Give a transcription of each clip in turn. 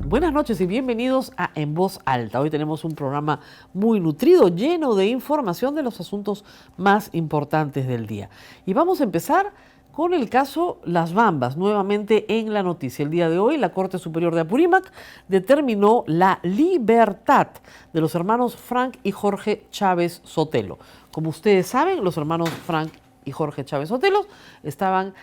Buenas noches y bienvenidos a En Voz Alta. Hoy tenemos un programa muy nutrido, lleno de información de los asuntos más importantes del día. Y vamos a empezar con el caso Las Bambas, nuevamente en la noticia. El día de hoy, la Corte Superior de Apurímac determinó la libertad de los hermanos Frank y Jorge Chávez Sotelo. Como ustedes saben, los hermanos Frank y Jorge Chávez Sotelo estaban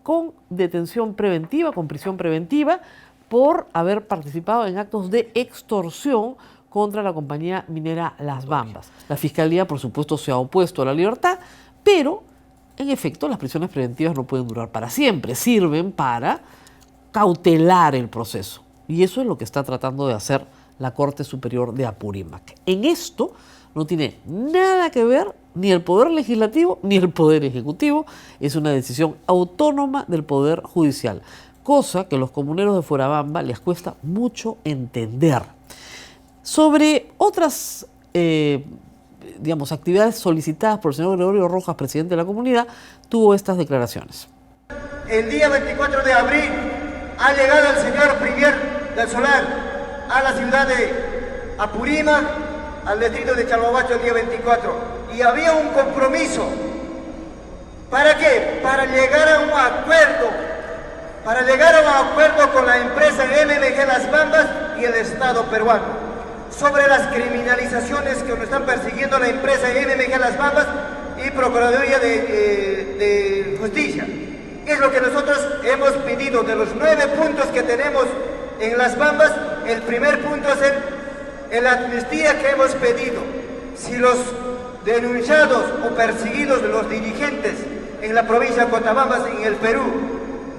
con detención preventiva, con prisión preventiva, por haber participado en actos de extorsión contra la compañía minera Las Bambas. La Fiscalía, por supuesto, se ha opuesto a la libertad, pero, en efecto, las prisiones preventivas no pueden durar para siempre, sirven para cautelar el proceso. Y eso es lo que está tratando de hacer la Corte Superior de Apurímac. En esto no tiene nada que ver ni el Poder Legislativo ni el Poder Ejecutivo, es una decisión autónoma del Poder Judicial, cosa que a los comuneros de Fuerabamba les cuesta mucho entender. Sobre otras actividades solicitadas por el señor Gregorio Rojas, presidente de la comunidad, tuvo estas declaraciones. El día 24 de abril ha llegado el señor Premier del Solar a la ciudad de Apurímac, al distrito de Chalhuahuacho el día 24, y había un compromiso. ¿Para qué? Para llegar a un acuerdo con la empresa MMG Las Bambas y el Estado peruano sobre las criminalizaciones que nos están persiguiendo la empresa MMG Las Bambas y Procuraduría de Justicia. Es lo que nosotros hemos pedido. De los 9 puntos que tenemos en Las Bambas, el primer punto es la amnistía que hemos pedido. Si los denunciados o perseguidos de los dirigentes en la provincia de Cotabambas, en el Perú,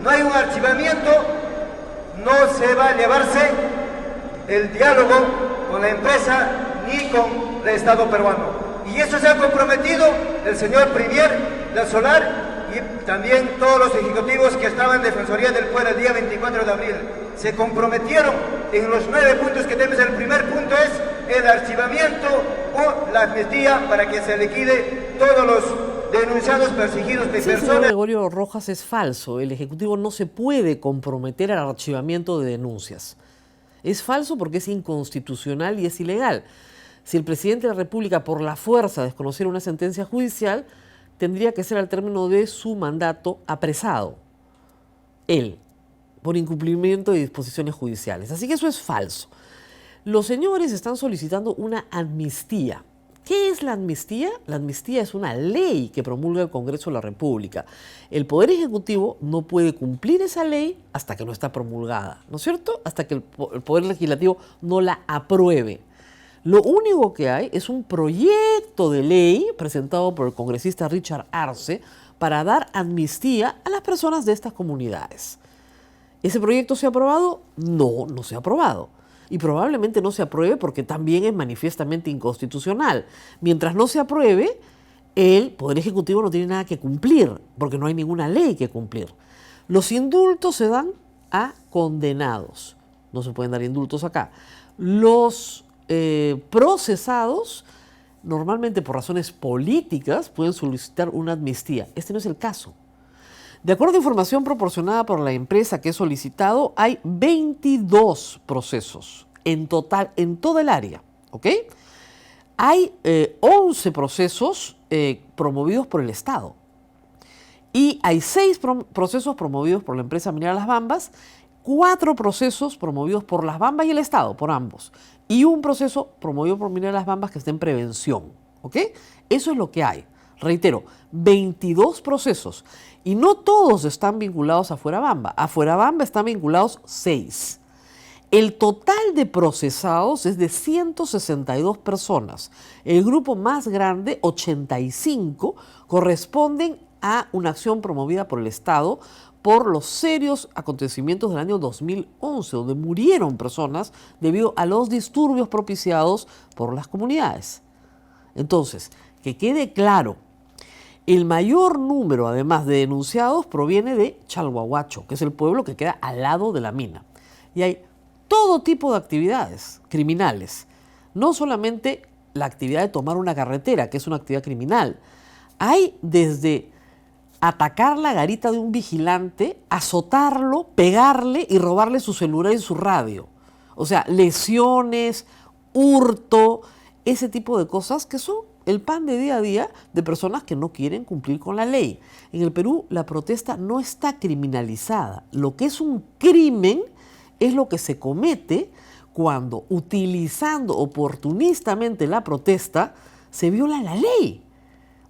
no hay un archivamiento, no se va a llevarse el diálogo con la empresa ni con el Estado peruano. Y eso se ha comprometido el señor Premier del Solar y también todos los ejecutivos que estaban en Defensoría del Pueblo el día 24 de abril. Se comprometieron en los 9 puntos que tenemos. El primer punto es el archivamiento o la amnistía para que se liquide todos los denunciados, perseguidos de personas. Señor Gregorio Rojas, es falso. El Ejecutivo no se puede comprometer al archivamiento de denuncias. Es falso porque es inconstitucional y es ilegal. Si el presidente de la República, por la fuerza, desconociera una sentencia judicial, tendría que ser al término de su mandato apresado, él, por incumplimiento de disposiciones judiciales. Así que eso es falso. Los señores están solicitando una amnistía. ¿Qué es la amnistía? La amnistía es una ley que promulga el Congreso de la República. El Poder Ejecutivo no puede cumplir esa ley hasta que no está promulgada, ¿no es cierto? Hasta que el Poder Legislativo no la apruebe. Lo único que hay es un proyecto de ley presentado por el congresista Richard Arce para dar amnistía a las personas de estas comunidades. ¿Ese proyecto se ha aprobado? No, no se ha aprobado. Y probablemente no se apruebe porque también es manifiestamente inconstitucional. Mientras no se apruebe, el Poder Ejecutivo no tiene nada que cumplir, porque no hay ninguna ley que cumplir. Los indultos se dan a condenados. No se pueden dar indultos acá. Los procesados, normalmente por razones políticas, pueden solicitar una amnistía. Este no es el caso. De acuerdo a información proporcionada por la empresa que he solicitado, hay 22 procesos en total en toda el área, ¿ok? Hay 11 procesos promovidos por el Estado y hay 6 procesos promovidos por la empresa minera Las Bambas, 4 procesos promovidos por Las Bambas y el Estado, por ambos, y un proceso promovido por minera Las Bambas que está en prevención, ¿ok? Eso es lo que hay. Reitero, 22 procesos. Y no todos están vinculados a Fuerabamba. A Fuerabamba están vinculados 6. El total de procesados es de 162 personas. El grupo más grande, 85, corresponden a una acción promovida por el Estado por los serios acontecimientos del año 2011, donde murieron personas debido a los disturbios propiciados por las comunidades. Entonces, que quede claro, el mayor número, además de denunciados, proviene de Chalhuahuacho, que es el pueblo que queda al lado de la mina. Y hay todo tipo de actividades criminales, no solamente la actividad de tomar una carretera, que es una actividad criminal. Hay desde atacar la garita de un vigilante, azotarlo, pegarle y robarle su celular y su radio. O sea, lesiones, hurto, ese tipo de cosas que son el pan de día a día de personas que no quieren cumplir con la ley. En el Perú la protesta no está criminalizada. Lo que es un crimen es lo que se comete cuando, utilizando oportunistamente la protesta, se viola la ley.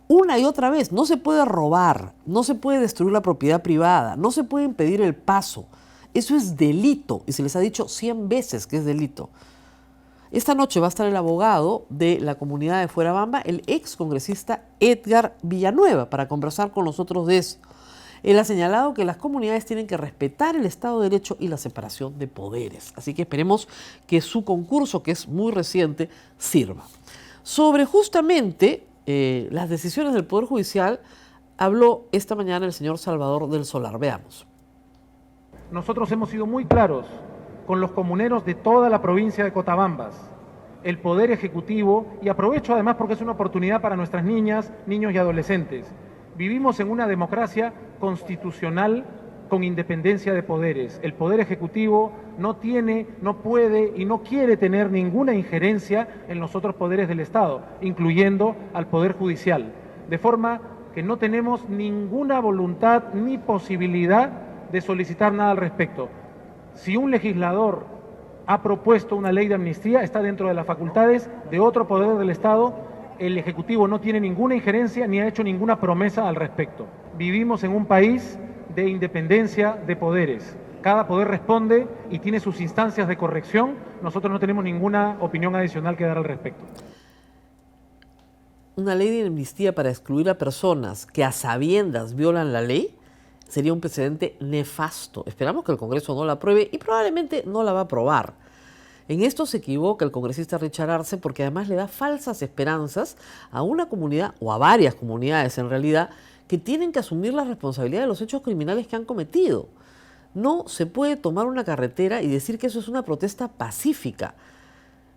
Una y otra vez, no se puede robar, no se puede destruir la propiedad privada, no se puede impedir el paso. Eso es delito y se les ha dicho 100 veces que es delito. Esta noche va a estar el abogado de la comunidad de Fuerabamba, el ex congresista Edgar Villanueva, para conversar con nosotros de eso. Él ha señalado que las comunidades tienen que respetar el Estado de Derecho y la separación de poderes. Así que esperemos que su concurso, que es muy reciente, sirva. Sobre justamente las decisiones del Poder Judicial, habló esta mañana el señor Salvador del Solar. Veamos. Nosotros hemos sido muy claros con los comuneros de toda la provincia de Cotabambas, el Poder Ejecutivo, y aprovecho además porque es una oportunidad para nuestras niñas, niños y adolescentes. Vivimos en una democracia constitucional con independencia de poderes. El Poder Ejecutivo no tiene, no puede y no quiere tener ninguna injerencia en los otros poderes del Estado, incluyendo al Poder Judicial. De forma que no tenemos ninguna voluntad ni posibilidad de solicitar nada al respecto. Si un legislador ha propuesto una ley de amnistía, está dentro de las facultades de otro poder del Estado. El Ejecutivo no tiene ninguna injerencia ni ha hecho ninguna promesa al respecto. Vivimos en un país de independencia de poderes. Cada poder responde y tiene sus instancias de corrección. Nosotros no tenemos ninguna opinión adicional que dar al respecto. Una ley de amnistía para excluir a personas que a sabiendas violan la ley sería un precedente nefasto. Esperamos que el Congreso no la apruebe y probablemente no la va a aprobar. En esto se equivoca el congresista Richard Arce porque además le da falsas esperanzas a una comunidad, o a varias comunidades en realidad, que tienen que asumir la responsabilidad de los hechos criminales que han cometido. No se puede tomar una carretera y decir que eso es una protesta pacífica.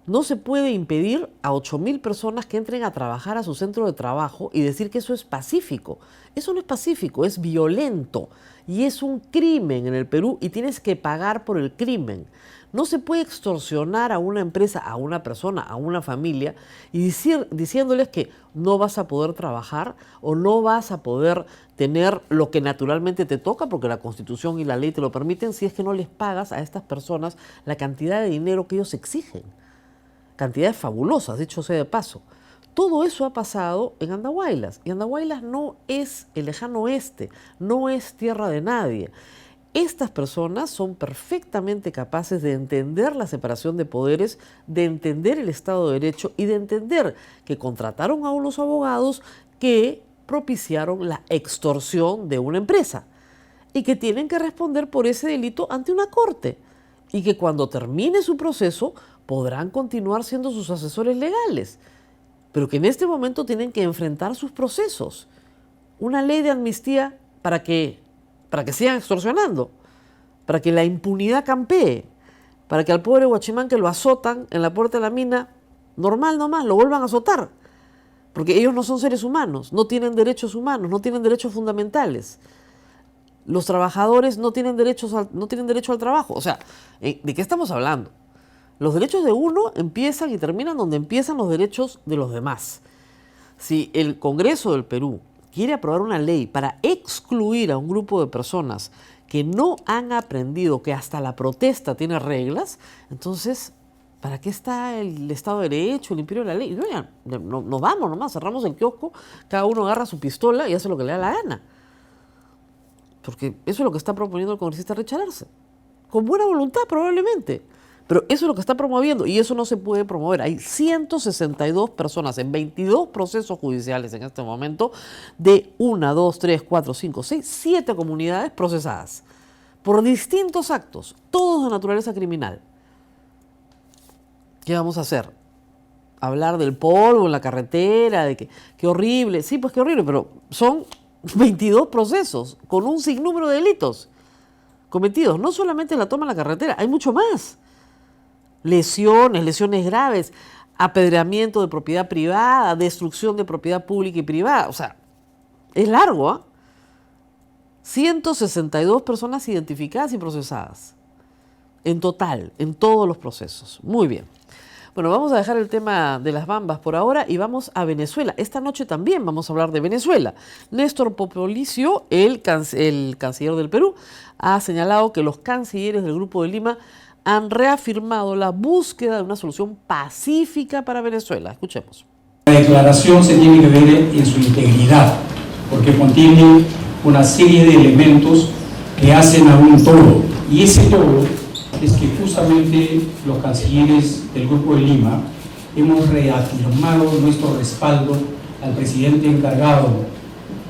No se puede impedir a 8.000 personas que entren a trabajar a su centro de trabajo y decir que eso es pacífico. Eso no es pacífico, es violento y es un crimen en el Perú y tienes que pagar por el crimen. No se puede extorsionar a una empresa, a una persona, a una familia y diciéndoles que no vas a poder trabajar o no vas a poder tener lo que naturalmente te toca porque la Constitución y la ley te lo permiten si es que no les pagas a estas personas la cantidad de dinero que ellos exigen. Cantidades fabulosas, dicho sea de paso. Todo eso ha pasado en Andahuaylas y Andahuaylas no es el lejano oeste, no es tierra de nadie. Estas personas son perfectamente capaces de entender la separación de poderes, de entender el Estado de Derecho y de entender que contrataron a unos abogados que propiciaron la extorsión de una empresa y que tienen que responder por ese delito ante una corte y que cuando termine su proceso podrán continuar siendo sus asesores legales, pero que en este momento tienen que enfrentar sus procesos. Una ley de amnistía para que sigan extorsionando, para que la impunidad campee, para que al pobre guachimán que lo azotan en la puerta de la mina, normal nomás, lo vuelvan a azotar, porque ellos no son seres humanos, no tienen derechos humanos, no tienen derechos fundamentales. Los trabajadores no tienen derecho al trabajo. O sea, ¿de qué estamos hablando? Los derechos de uno empiezan y terminan donde empiezan los derechos de los demás. Si el Congreso del Perú quiere aprobar una ley para excluir a un grupo de personas que no han aprendido que hasta la protesta tiene reglas, entonces, ¿para qué está el Estado de Derecho, el imperio de la ley? Nos vamos nomás, cerramos el kiosco, cada uno agarra su pistola y hace lo que le da la gana. Porque eso es lo que está proponiendo el congresista Richard Arce. Con buena voluntad probablemente. Pero eso es lo que está promoviendo y eso no se puede promover. Hay 162 personas en 22 procesos judiciales en este momento de 1, 2, 3, 4, 5, 6, 7 comunidades procesadas por distintos actos, todos de naturaleza criminal. ¿Qué vamos a hacer? Hablar del polvo en la carretera, de que qué horrible. Sí, pues qué horrible, pero son 22 procesos con un sinnúmero de delitos cometidos. No solamente la toma en la carretera, hay mucho más. Lesiones graves, apedreamiento de propiedad privada, destrucción de propiedad pública y privada. O sea, es largo, ¿eh? 162 personas identificadas y procesadas. En total, en todos los procesos. Muy bien. Bueno, vamos a dejar el tema de las bambas por ahora y vamos a Venezuela. Esta noche también vamos a hablar de Venezuela. Néstor Popolicio, el canciller del Perú, ha señalado que los cancilleres del Grupo de Lima han reafirmado la búsqueda de una solución pacífica para Venezuela. Escuchemos. La declaración se tiene que ver en su integridad, porque contiene una serie de elementos que hacen a un todo. Y ese todo es que justamente los cancilleres del Grupo de Lima hemos reafirmado nuestro respaldo al presidente encargado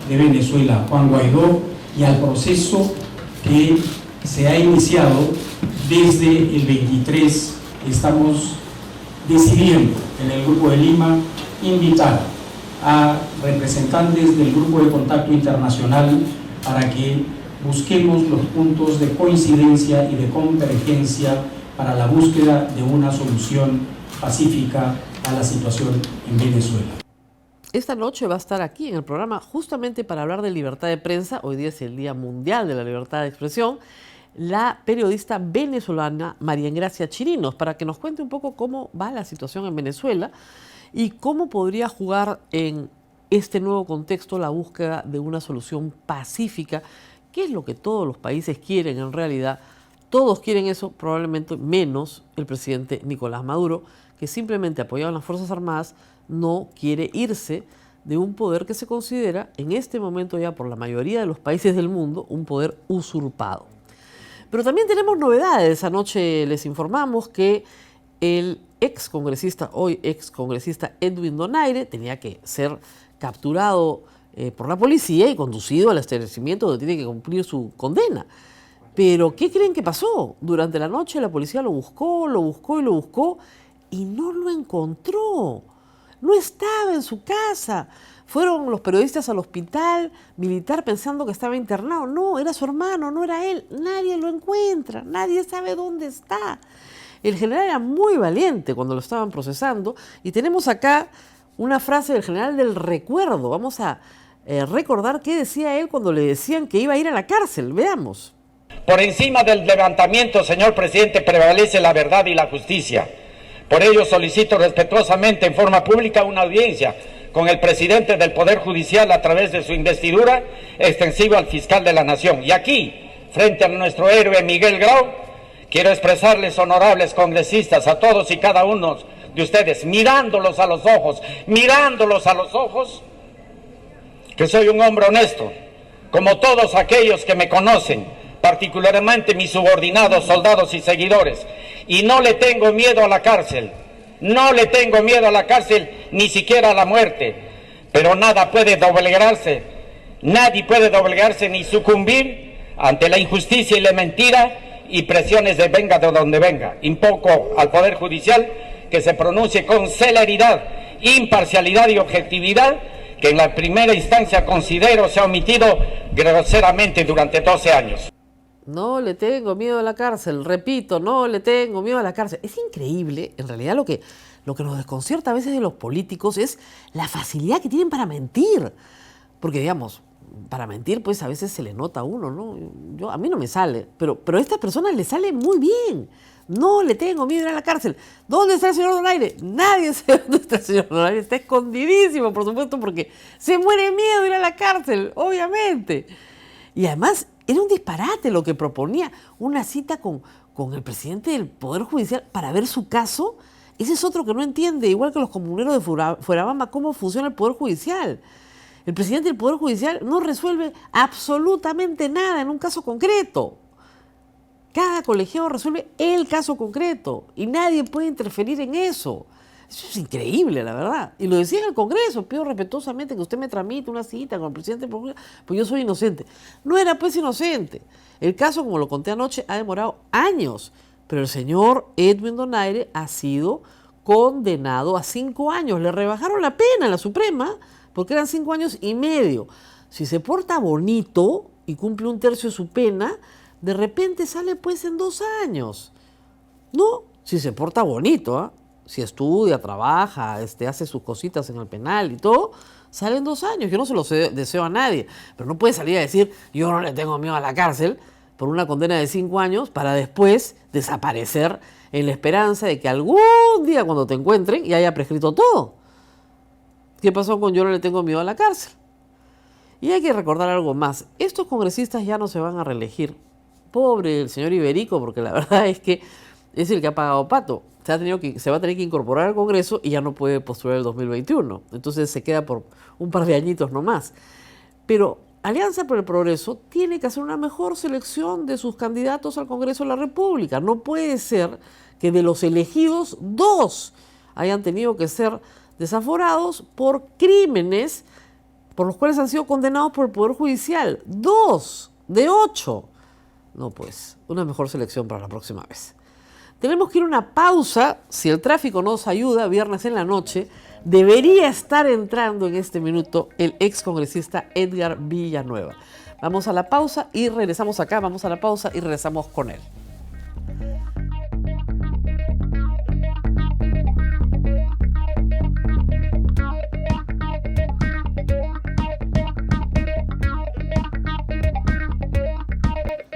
de Venezuela, Juan Guaidó, y al proceso que se ha iniciado desde el 23. Estamos decidiendo en el Grupo de Lima invitar a representantes del Grupo de Contacto Internacional para que busquemos los puntos de coincidencia y de convergencia para la búsqueda de una solución pacífica a la situación en Venezuela. Esta noche va a estar aquí en el programa justamente para hablar de libertad de prensa. Hoy día es el Día Mundial de la Libertad de Expresión. La periodista venezolana María Engracia Chirinos, para que nos cuente un poco cómo va la situación en Venezuela y cómo podría jugar en este nuevo contexto la búsqueda de una solución pacífica, que es lo que todos los países quieren en realidad. Todos quieren eso, probablemente menos el presidente Nicolás Maduro, que simplemente apoyado en las Fuerzas Armadas no quiere irse de un poder que se considera en este momento ya por la mayoría de los países del mundo un poder usurpado. Pero también tenemos novedades. Anoche les informamos que el hoy ex congresista Edwin Donaire tenía que ser capturado por la policía y conducido al establecimiento donde tiene que cumplir su condena. Pero ¿qué creen que pasó? Durante la noche la policía lo buscó y no lo encontró. No estaba en su casa. Fueron los periodistas al hospital militar pensando que estaba internado. No, era su hermano, no era él. Nadie lo encuentra, nadie sabe dónde está. El general era muy valiente cuando lo estaban procesando y tenemos acá una frase del general del recuerdo. Vamos a recordar qué decía él cuando le decían que iba a ir a la cárcel. Veamos. Por encima del levantamiento, señor presidente, prevalece la verdad y la justicia. Por ello solicito respetuosamente en forma pública una audiencia con el presidente del Poder Judicial a través de su investidura extensiva al fiscal de la Nación. Y aquí, frente a nuestro héroe Miguel Grau, quiero expresarles, honorables congresistas, a todos y cada uno de ustedes, mirándolos a los ojos, que soy un hombre honesto, como todos aquellos que me conocen, particularmente mis subordinados, soldados y seguidores, y no le tengo miedo a la cárcel, ni siquiera a la muerte, pero nadie puede doblegarse ni sucumbir ante la injusticia y la mentira y presiones de venga de donde venga. Invoco al Poder Judicial que se pronuncie con celeridad, imparcialidad y objetividad, que en la primera instancia considero se ha omitido groseramente durante 12 años. No le tengo miedo a la cárcel, repito, no le tengo miedo a la cárcel. Es increíble, en realidad lo que nos desconcierta a veces de los políticos es la facilidad que tienen para mentir. Porque digamos, para mentir pues a veces se le nota a uno, ¿no? A mí no me sale, pero a estas personas les sale muy bien. No le tengo miedo a ir a la cárcel. ¿Dónde está el señor Donaire? Nadie sabe dónde está el señor Donaire. Está escondidísimo, por supuesto, porque se muere de miedo de ir a la cárcel, obviamente. Y además era un disparate lo que proponía, una cita con el presidente del Poder Judicial para ver su caso. Ese es otro que no entiende, igual que los comuneros de Fuerabamba, cómo funciona el Poder Judicial. El presidente del Poder Judicial no resuelve absolutamente nada en un caso concreto. Cada colegiado resuelve el caso concreto y nadie puede interferir en eso. Eso es increíble, la verdad. Y lo decía en el Congreso, pido respetuosamente que usted me tramite una cita con el presidente del Poder Judicial, pues yo soy inocente. No era pues inocente. El caso, como lo conté anoche, ha demorado años, pero el señor Edwin Donaire ha sido condenado a 5 años. Le rebajaron la pena en la Suprema porque eran 5 años y medio. Si se porta bonito y cumple 1/3 de su pena, de repente sale pues en 2 años. No, si se porta bonito, si estudia, trabaja, hace sus cositas en el penal y todo, sale en 2 años. Yo no se lo deseo a nadie, pero no puede salir a decir, yo no le tengo miedo a la cárcel, por una condena de 5 años para después desaparecer en la esperanza de que algún día cuando te encuentren ya haya prescrito todo. ¿Qué pasó con yo no le tengo miedo a la cárcel? Y hay que recordar algo más. Estos congresistas ya no se van a reelegir. Pobre el señor Iberico, porque la verdad es que es el que ha pagado pato. Se va a tener que incorporar al Congreso y ya no puede postular el 2021. Entonces se queda por un par de añitos nomás. Pero Alianza por el Progreso tiene que hacer una mejor selección de sus candidatos al Congreso de la República. No puede ser que de los elegidos 2 hayan tenido que ser desaforados por crímenes por los cuales han sido condenados por el Poder Judicial. 2 de 8. No, pues, una mejor selección para la próxima vez. Tenemos que ir a una pausa. Si el tráfico nos ayuda, viernes en la noche, debería estar entrando en este minuto el excongresista Edgar Villanueva. Vamos a la pausa y regresamos acá, vamos a la pausa y regresamos con él.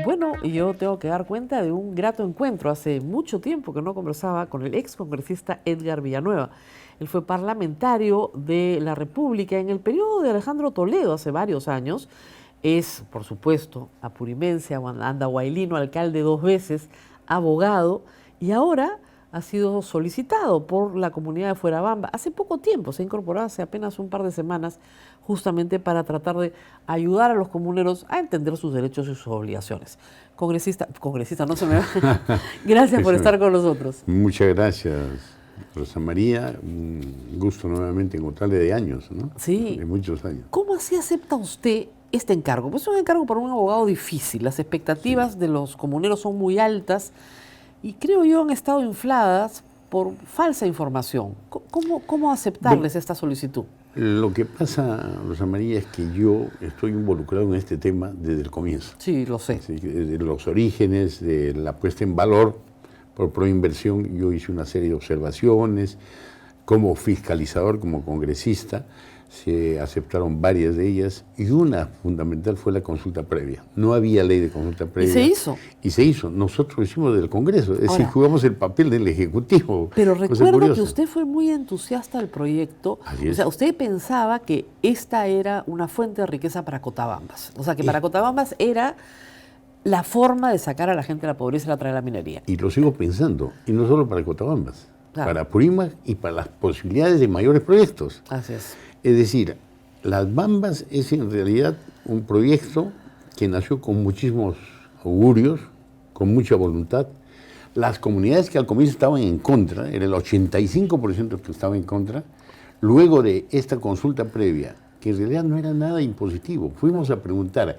Bueno, yo tengo que dar cuenta de un grato encuentro. Hace mucho tiempo que no conversaba con el excongresista Edgar Villanueva. Él fue parlamentario de la República en el periodo de Alejandro Toledo, hace varios años. Es, por supuesto, apurimense, andahuaylino, alcalde 2 veces, abogado, y ahora ha sido solicitado por la comunidad de Fuerabamba. Hace poco tiempo, se ha incorporado hace apenas un par de semanas, justamente para tratar de ayudar a los comuneros a entender sus derechos y sus obligaciones. Congresista, no se me va. Gracias por estar con nosotros. Muchas gracias, Rosa María. Un gusto nuevamente encontrarle de años, ¿no? Sí. De muchos años. ¿Cómo así acepta usted este encargo? Pues es un encargo para un abogado difícil. Las expectativas de los comuneros son muy altas y creo yo han estado infladas por falsa información. ¿Cómo aceptarles esta solicitud? Lo que pasa, Rosa María, es que yo estoy involucrado en este tema desde el comienzo. Sí, lo sé. Sí, desde los orígenes, de la puesta en valor por Proinversión, yo hice una serie de observaciones. Como fiscalizador, como congresista, se aceptaron varias de ellas y una fundamental fue la consulta previa. No había ley de consulta previa. ¿Y se hizo? Y se hizo. Nosotros lo hicimos del Congreso, es decir, jugamos el papel del Ejecutivo. Pero recuerdo que usted fue muy entusiasta del proyecto. Así es. O sea, usted pensaba que esta era una fuente de riqueza para Cotabambas. O sea, que para Cotabambas era la forma de sacar a la gente de la pobreza y la traer a la minería. Y lo sigo pensando, y no solo para Cotabambas, claro, para Apurímac y para las posibilidades de mayores proyectos. Así es. Es decir, Las Bambas es en realidad un proyecto que nació con muchísimos augurios, con mucha voluntad. Las comunidades que al comienzo estaban en contra, era el 85% que estaba en contra, luego de esta consulta previa, que en realidad no era nada impositivo, fuimos a preguntar,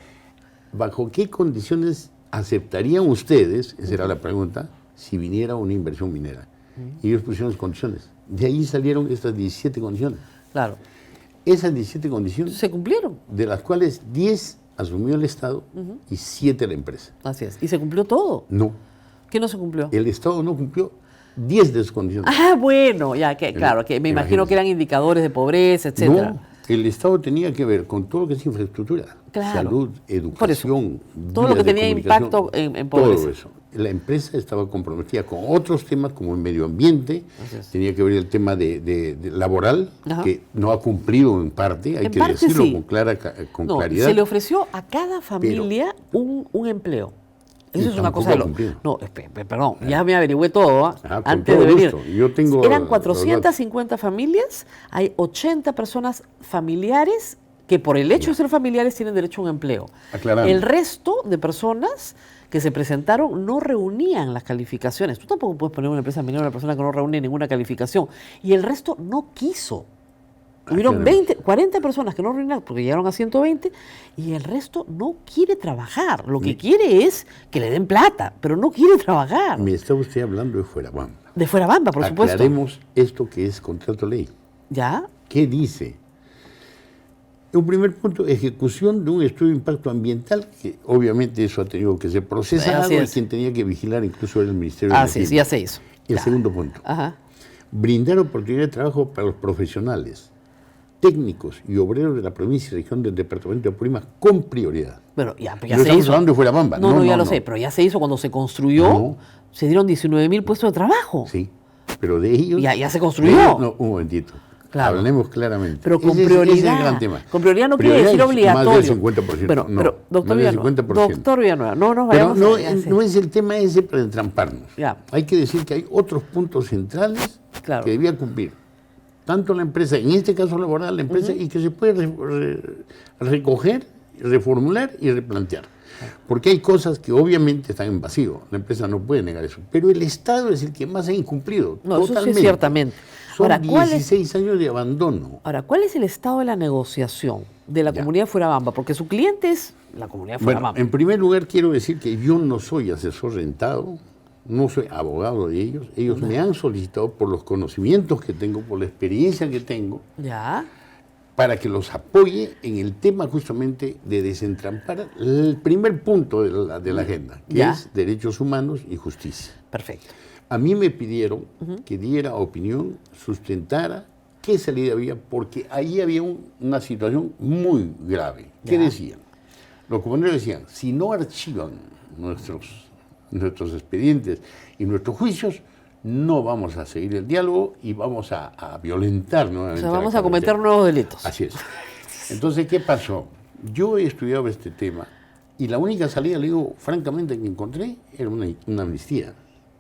¿bajo qué condiciones aceptarían ustedes, esa era la pregunta, si viniera una inversión minera? Y ellos pusieron las condiciones. De ahí salieron estas 17 condiciones. Claro. Esas 17 condiciones, se cumplieron, de las cuales 10 asumió el Estado y 7 la empresa. Así es. ¿Y se cumplió todo? No. ¿Qué no se cumplió? El Estado no cumplió 10 de sus condiciones. Ah, bueno, ya que claro, que me imagino que eran indicadores de pobreza, etcétera. No, el Estado tenía que ver con todo lo que es infraestructura, claro, salud, educación, todo lo que tenía impacto en pobreza. Todo eso. La empresa estaba comprometida con otros temas como el medio ambiente, tenía que ver el tema de laboral, que no ha cumplido en parte, hay que decirlo sí, con claridad. Se le ofreció a cada familia un empleo. Eso es una cosa de lo... No, perdón, ya me averigüé todo antes de venir. Yo tengo eran 450 familias, hay 80 personas familiares que por el hecho de ser familiares tienen derecho a un empleo. Aclarando. El resto de personas que se presentaron no reunían las calificaciones. Tú tampoco puedes poner una empresa minera a una persona que no reúne ninguna calificación. Y el resto no quiso. Hubieron 40 personas que no reunieron porque llegaron a 120 y el resto no quiere trabajar. Lo que quiere es que le den plata, pero no quiere trabajar. Me está usted hablando de Fuerabamba. De Fuerabamba, por supuesto. Aclaremos esto que es contrato ley. ¿Ya? ¿Qué dice? Un primer punto, ejecución de un estudio de impacto ambiental, que obviamente eso ha tenido que ser procesado y quien tenía que vigilar incluso era el Ministerio de Energía. Sí, ya se hizo. El segundo punto, brindar oportunidad de trabajo para los profesionales. técnicos y obreros de la provincia y región del departamento de Apurímac con prioridad. Bueno, ya No se estamos hizo. hablando de Fuerabamba. No, ya lo sé, pero ya se hizo cuando se construyó, No. se dieron 19.000 puestos de trabajo. Sí, pero de ellos... Ya se construyó. No, un momentito. Claro. Hablemos claramente. Pero con Ese prioridad. es el gran tema. Con prioridad no quiere decir es obligatorio. Más del 50%. Bueno, no, pero, doctor más del Villanueva, 50%. doctor Villanueva, no nos Pero vayamos no es el tema ese para entramparnos. Ya. Hay que decir que hay otros puntos centrales Claro. que debía cumplir. Tanto la empresa, en este caso laboral, la empresa, y que se puede recoger, reformular y replantear. Porque hay cosas que obviamente están en vacío. La empresa no puede negar eso. Pero el Estado es el que más ha incumplido. No, eso sí totalmente. es ciertamente. Son Ahora, ¿cuál es- 16 años de abandono. Ahora, ¿cuál es el estado de la negociación de la Ya. comunidad de Fuerabamba? Porque su cliente es la comunidad de Bueno, Fuerabamba. en primer lugar quiero decir que yo no soy asesor rentado, no soy abogado de ellos. Ellos me han solicitado por los conocimientos que tengo, por la experiencia que tengo, Ya, para que los apoye en el tema justamente de desentrampar el primer punto de la agenda, que Ya. es derechos humanos y justicia. perfecto. A mí me pidieron que diera opinión, sustentara qué salida había, porque ahí había una situación muy grave. ¿Qué Ya. decían? Los comuneros decían, si no archivan nuestros expedientes y nuestros juicios, no vamos a seguir el diálogo y vamos a violentar O nuevamente. sea, la vamos a cometer carretera. nuevos delitos. Así es. Entonces, ¿qué pasó? Yo he estudiado este tema y la única salida, le digo, francamente, que encontré era una amnistía.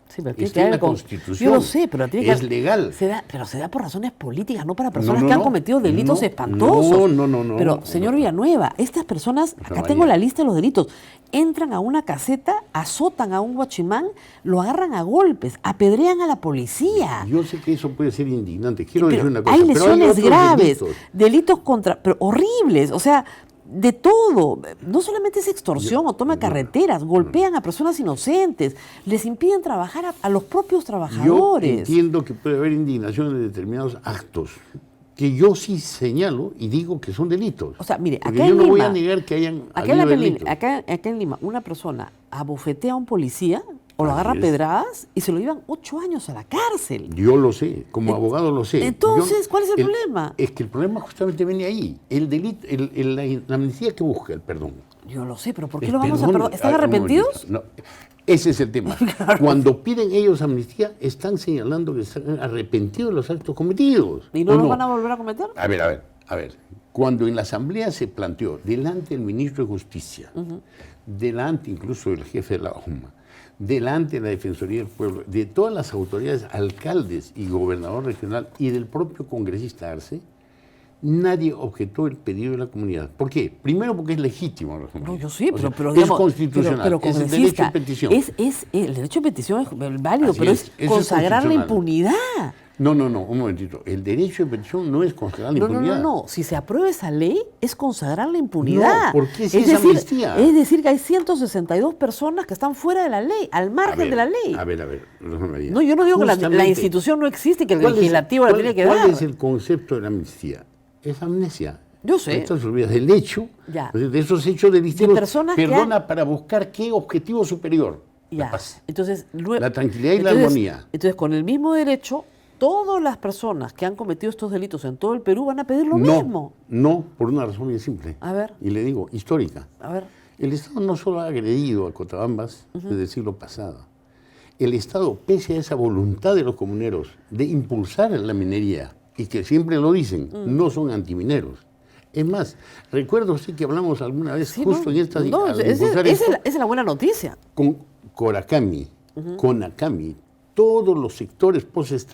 Sí, pero tiene Está que en haber la con- Constitución. Yo lo sé, pero tiene que Es legal. pero se da por razones políticas, no para personas no, que han no. cometido delitos No, espantosos. no, Pero, no, señor no. Villanueva, estas personas, acá María. tengo la lista de los delitos, entran a una caseta, azotan a un guachimán, lo agarran a golpes, apedrean a la policía. Yo sé que eso puede ser indignante. Quiero Pero decir una cosa. hay pero lesiones otros graves, delitos. delitos pero horribles, o sea, de todo. No solamente es extorsión o toma de carreteras, golpean a personas inocentes, les impiden trabajar a los propios Yo trabajadores. entiendo que puede haber indignación de determinados actos que yo sí señalo y digo que son delitos. O sea, mire, porque acá yo en no voy Lima, a negar que hayan acá en, habido Lima, delitos. acá en Lima, una persona abofetea a un policía o lo Así agarra a es. pedradas y se lo llevan 8 años a la cárcel. Yo lo sé, como abogado lo sé. Entonces, ¿cuál es el problema? Es que el problema justamente viene ahí. El delito, la amnistía que busca el perdón. Yo lo sé, pero ¿por qué El lo vamos a perdón. perdonar? ¿Están Ay, un arrepentidos? momentito. No, ese es el tema. Cuando piden ellos amnistía, están señalando que están arrepentidos de los actos cometidos. ¿Y no ¿O los van a volver a cometer? A ver. Cuando en la Asamblea se planteó, delante del ministro de Justicia, delante incluso del jefe de la OMA, delante de la Defensoría del Pueblo, de todas las autoridades, alcaldes y gobernador regional y del propio congresista Arce, nadie objetó el pedido de la comunidad. ¿Por qué? Primero porque es legítimo. No, yo sí, O sea, pero es digamos, constitucional, pero es el derecho congresista, de petición. el derecho de petición es válido, Así pero es, es eso es consagrar la constitucional. impunidad. No, un momentito. El derecho de petición no es consagrar la impunidad. No. Si se aprueba esa ley, es consagrar la impunidad. No, ¿por qué si es amnistía? Es decir, que hay 162 personas que están fuera de la ley, al margen de la ley. A ver, Rosa María. No, yo no digo que la Justamente, institución no existe y que el ¿cuál es- legislativo la cuál- tiene que ¿Cuál dar. es el concepto de la amnistía? Es amnesia. Yo sé. Estas olvidas del hecho, Ya. de esos hechos delictivos, De personas que perdona para buscar qué objetivo superior. La Ya. paz. Entonces, La tranquilidad y la armonía. Entonces, con el mismo derecho, todas las personas que han cometido estos delitos en todo el Perú van a pedir lo mismo. No, por una razón bien simple. A ver. Y le digo, histórica. A ver. El Estado no solo ha agredido a Cotabambas desde el siglo pasado. El Estado, pese a esa voluntad de los comuneros de impulsar la minería, y que siempre lo dicen, no son antimineros. Es más, recuerdo sí que hablamos alguna vez Sí, justo en esta... no, al esa impulsar esto, es la buena noticia. con Coracami, Conacami, todos los sectores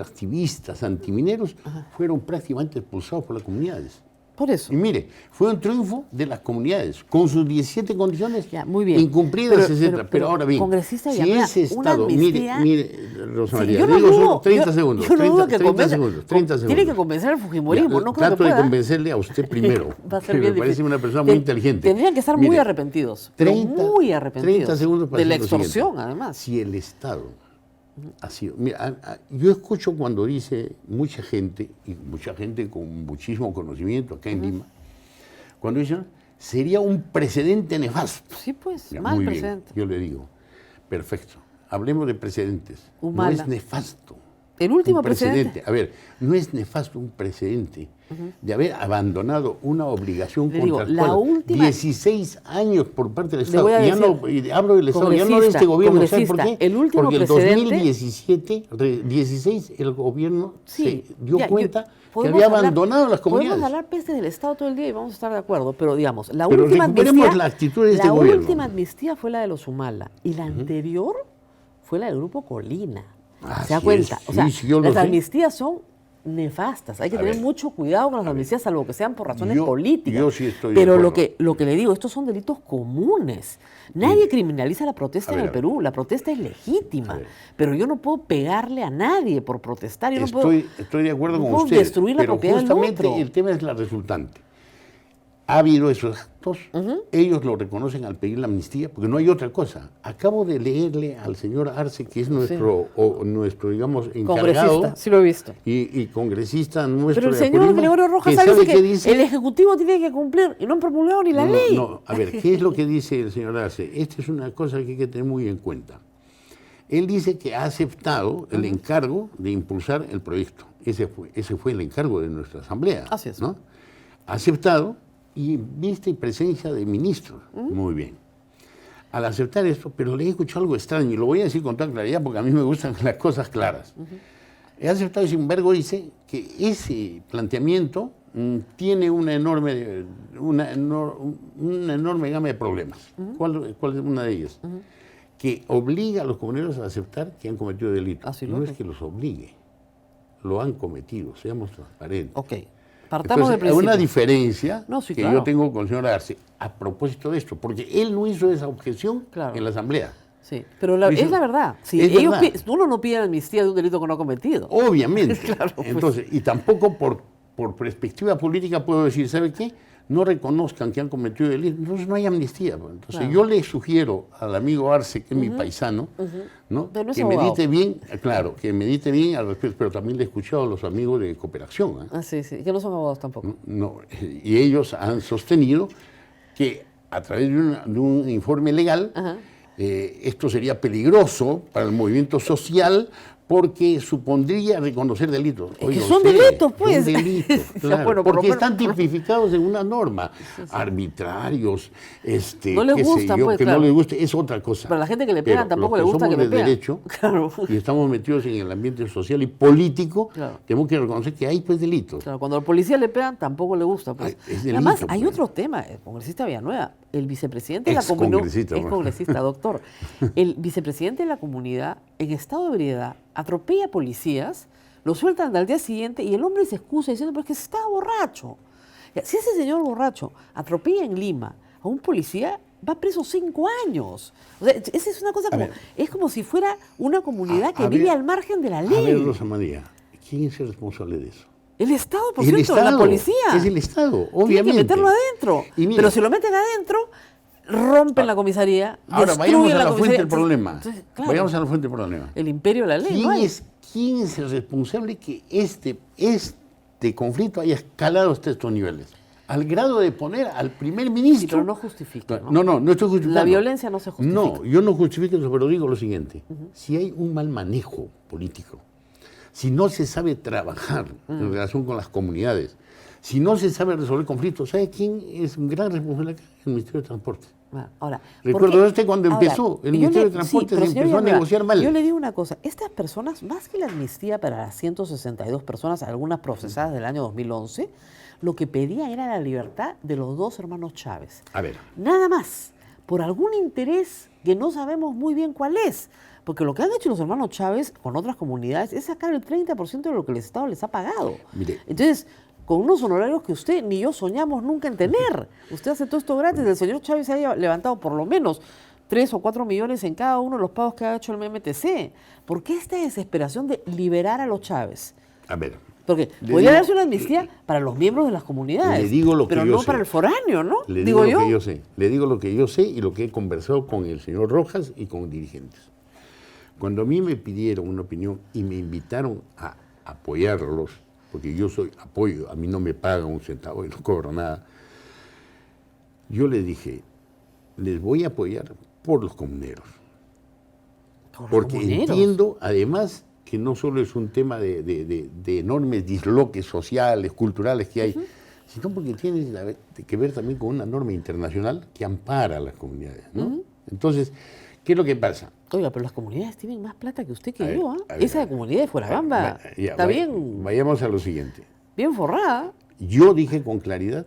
post-extractivistas, antimineros, fueron prácticamente expulsados por las comunidades. Por eso. Y mire, fue un triunfo de las comunidades, con sus 17 condiciones Ya, muy bien. incumplidas, Pero- etc. pero- Pero ahora bien, congresista si Villanueva, ese una Estado, amnistía- mire, Rosa Sí, María, yo no digo solo dudo, 30 segundos, yo no dudo que 30 convenza- segundos, 30 segundos. Tiene que convencer al fujimorismo, Ya, no creo que trato de pueda. convencerle a usted primero, Va a ser que bien me parece difícil. una persona muy inteligente. Tendrían que estar muy Mire, arrepentidos. Pero 30, muy arrepentidos. 30 segundos para de la decir lo siguiente. extorsión, además. Si el Estado ha sido... Mira, yo escucho cuando dice mucha gente, y mucha gente con muchísimo conocimiento acá en Lima, cuando dicen, sería un precedente nefasto. Sí, pues, Ya, mal muy precedente. bien, yo le digo, perfecto, hablemos de precedentes. Humala. No es nefasto. El último un precedente. precedente. A ver, no es nefasto un precedente de haber abandonado una obligación Le contra digo, la la cual última- 16 años por parte del Le Estado. voy a Y ya decir, no, y hablo del Estado, ya no de este gobierno. ¿Sabe por qué? congresista, el último Porque el precedente- 2017, 16, el gobierno Sí, se dio ya, cuenta que podemos había hablar- abandonado las comunidades. Podemos hablar pestes del Estado todo el día y vamos a estar de acuerdo, pero digamos, la Pero última recuperemos amnistía, la actitud de este gobierno. última amnistía fue la de los Humala y la anterior fue la del Grupo Colina. ¿Se da Así cuenta? es, O sea, sí, yo lo las sé. amnistías son nefastas. Hay que A tener ver, mucho cuidado con las amnistías, salvo que sean por razones yo políticas. sí estoy de Pero lo acuerdo. que le digo, estos son delitos comunes. Nadie criminaliza la protesta A en ver, el a ver. Perú. La protesta es legítima. A ver. Pero yo no puedo pegarle a nadie por protestar. Yo no puedo, Estoy de acuerdo no con puedo usted, destruir la pero propiedad del justamente otro. el tema es la resultante. Ha habido esos actos, ellos lo reconocen al pedir la amnistía, porque no hay otra cosa. Acabo de leerle al señor Arce, que es nuestro, digamos, encargado Congresista, sí lo he visto. y congresista nuestro. Pero el de señor Apurímac, Gregorio Rojas que sabe ¿sabe que qué dice? el Ejecutivo tiene que cumplir y no han promulgado ni la ley. No, a ver, ¿qué es lo que dice el señor Arce? Esta es una cosa que hay que tener muy en cuenta. Él dice que ha aceptado el encargo de impulsar el proyecto. Ese fue el encargo de nuestra asamblea. Así es. ¿No? Ha aceptado y vista y presencia de ministros. Muy bien. Al aceptar esto, pero le he escuchado algo extraño, y lo voy a decir con toda claridad porque a mí me gustan las cosas claras. He aceptado y sin embargo dice que ese planteamiento tiene una enorme gama de problemas. ¿Cuál es una de ellas? Que obliga a los comuneros a aceptar que han cometido delitos. Así No lo es es. que los obligue, lo han cometido, seamos transparentes. Ok. Partamos del Entonces, hay una principio. diferencia No, sí, que claro. yo tengo con el señor Arce a propósito de esto, porque él no hizo esa objeción Claro. en la asamblea. Sí, pero Dice- es la verdad. Si es ellos verdad. uno no pide amnistía de un delito que no ha cometido. Obviamente. Claro, pues. Entonces, y tampoco por perspectiva política puedo decir, ¿sabe qué? No reconozcan que han cometido delitos, entonces no hay amnistía. Pues. Entonces Claro. yo le sugiero al amigo Arce, que es mi paisano, ¿no? Pero no es que abogado. medite bien, claro, que medite bien al respecto, pero también le he escuchado a los amigos de cooperación, ¿eh? Ah, sí, sí, que no son abogados tampoco. No, y ellos han sostenido que a través de un informe legal Ajá. esto sería peligroso para el movimiento social porque supondría reconocer delitos. que Oiga son usted, delitos, pues. Son delitos, Ya, claro, bueno, por lo porque menos- están tipificados en una norma. Arbitrarios, No les qué sé gustan, yo, pues, que claro. no les guste, es otra cosa. Pero a la gente que le Pero pegan tampoco los le gusta somos que le de pegan. derecho Claro. y estamos metidos en el ambiente social y político, Claro. tenemos que reconocer que hay pues delitos. Claro, cuando al policía le pegan, tampoco le gusta. Pues. Ay, es delito, Además, hay pues. otro tema. El congresista Villanueva, el vicepresidente de la comunidad. Excongresista, Es bueno. congresista, doctor. El vicepresidente de la comunidad, en estado de ebriedad, atropella policías, lo sueltan al día siguiente y el hombre se excusa diciendo, pero es que estaba borracho. Ya, si ese señor borracho atropella en Lima a un policía, va preso 5 años. O sea, esa es una cosa como, ver. es como si fuera una comunidad que A vive ver, al margen de la A ver, ley. Rosa María, ¿quién es el responsable de eso? El Estado, por El cierto, la Estado, policía. es el Estado, Tienen obviamente. que meterlo adentro. Y mira, Pero si lo meten adentro, rompen la comisaría. ahora destruyen vayamos a la fuente comisaría. del problema. Entonces, claro, Vayamos a la fuente del problema. el imperio de la ley. ¿no hay? ¿Quién es el responsable que este conflicto haya escalado hasta estos niveles? Al grado de poner al primer ministro... Sí, pero no justifica, ¿no? No estoy justificando. La violencia no se justifica. No, yo no justifico eso, pero digo lo siguiente. Si hay un mal manejo político, si no se sabe trabajar en relación con las comunidades, si no se sabe resolver conflictos, ¿sabe quién es un gran responsable acá? El Ministerio de Transporte. Bueno, ahora, Recuerdo porque- usted cuando empezó, el yo Ministerio le- de Transporte pero se señor empezó a Villanueva, negociar mal. Yo le digo una cosa, estas personas, más que la amnistía para las 162 personas, algunas procesadas del año 2011, lo que pedían era la libertad de los 2 hermanos Chávez. A ver, Nada más, por algún interés que no sabemos muy bien cuál es. Porque lo que han hecho los hermanos Chávez con otras comunidades es sacar el 30% de lo que el Estado les ha pagado. Mire. Entonces, con unos honorarios que usted ni yo soñamos nunca en tener. Usted hace todo esto gratis. El señor Chávez haya levantado por lo menos 3 o 4 millones en cada uno de los pagos que ha hecho el MMTC. ¿Por qué esta desesperación de liberar a los Chávez? a ver. Porque Le podría digo- darse una amnistía para los miembros de las comunidades, Le digo lo que pero yo no sé. para el foráneo, ¿no? Le Digo digo lo yo. que yo sé. Le digo lo que yo sé y lo que he conversado con el señor Rojas y con dirigentes. Cuando a mí me pidieron una opinión y me invitaron a apoyarlos, porque yo soy apoyo, a mí no me pagan un centavo y no cobro nada, yo les dije, les voy a apoyar por los comuneros. Por los Porque comuneros. entiendo, además, que no solo es un tema de enormes disloques sociales, culturales que hay, sino porque tiene que ver también con una norma internacional que ampara a las comunidades, ¿no? Entonces, ¿qué es lo que pasa? Oiga, pero las comunidades tienen más plata que usted que A ver, yo, ¿ah? a ver, Esa a ver. comunidad de Fuerabamba está bien, Vayamos a lo siguiente. bien forrada. Yo dije con claridad